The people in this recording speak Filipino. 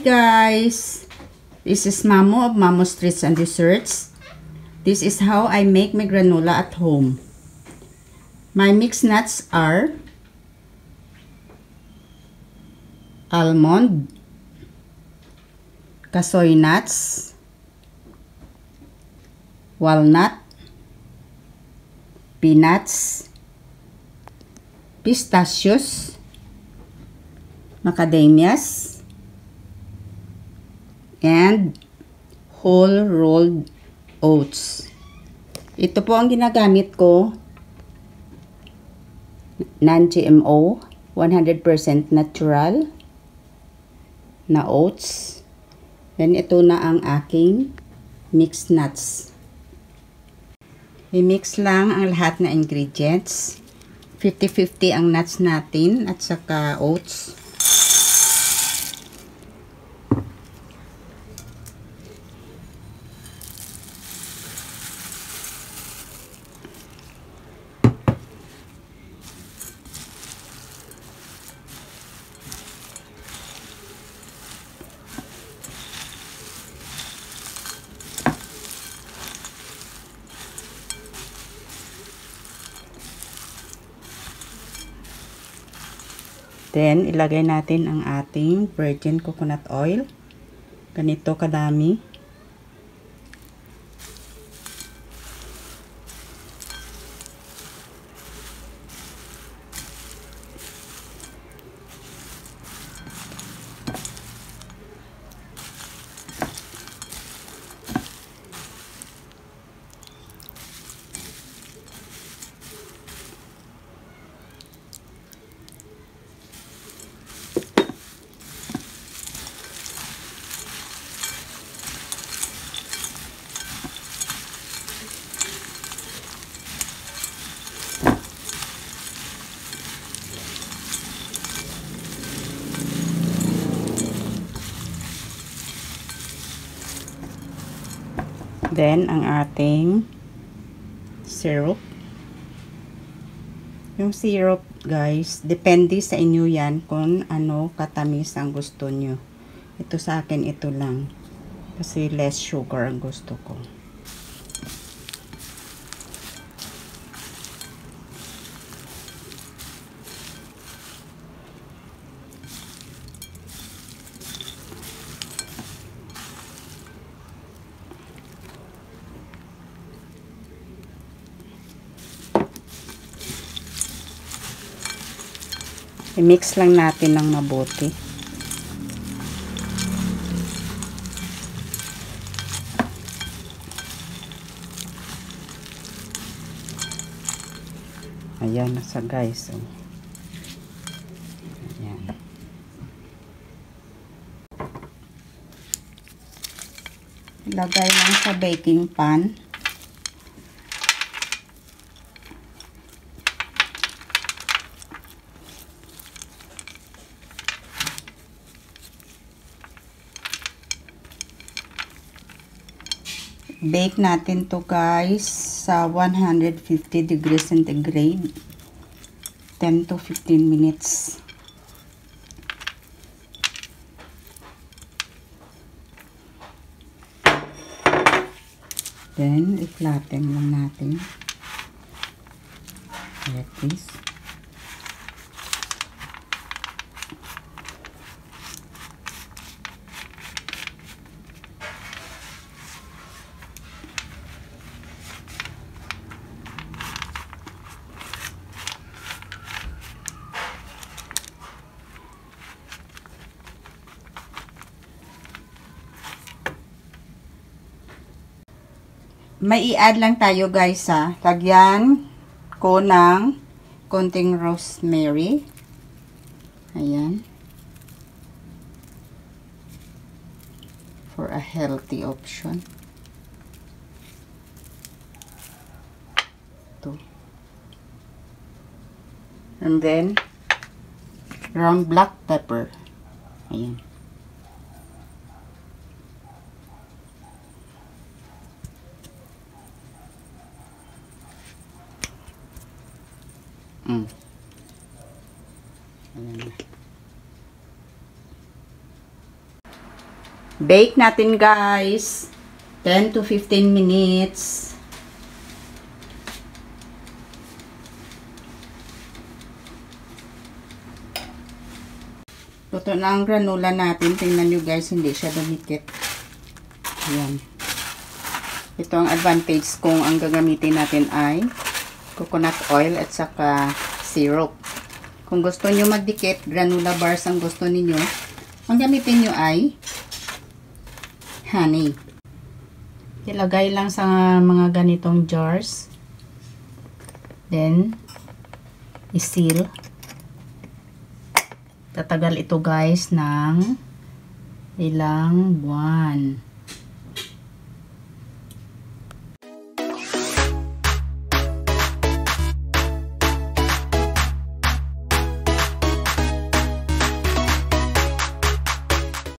guys! This is Mamo of Mamo Treats and Desserts. This is how I make my granola at home. My mixed nuts are almond, kasoy nuts, walnut, peanuts, pistachios, macadamias, and whole rolled oats. Ito po ang ginagamit ko. Non-GMO, 100% natural na oats. Then ito na ang aking mixed nuts. I-mix lang ang lahat na ingredients. 50-50 ang nuts natin at saka oats. Then, ilagay natin ang ating virgin coconut oil. Ganito kadami. Then, ang ating syrup. Yung syrup, guys, depende sa inyo yan kung ano katamis ang gusto nyo. Ito sa akin, ito lang. Kasi less sugar ang gusto ko. I-mix lang natin ng mabuti. Ayan, nasa guys. Oh. Ayan. Ilagay lang sa baking pan. Bake natin to guys sa 150 degrees centigrade 10 to 15 minutes. Then i-flatten lang natin like this. May i-add lang tayo guys ha. Lagyan ko ng konting rosemary. Ayan. For a healthy option. Ito. And then, ground black pepper. Ayan. Ayan. Bake natin guys. 10 to 15 minutes. Luto na ang granola natin. Tingnan nyo guys, hindi siya dumikit. Ayan. Ito ang advantage kung ang gagamitin natin ay coconut oil at saka syrup. Kung gusto nyo magdikit, granola bars ang gusto ninyo, ang gamitin nyo ay honey. Ilagay lang sa mga ganitong jars. Then, isil. Tatagal ito guys ng ilang buwan.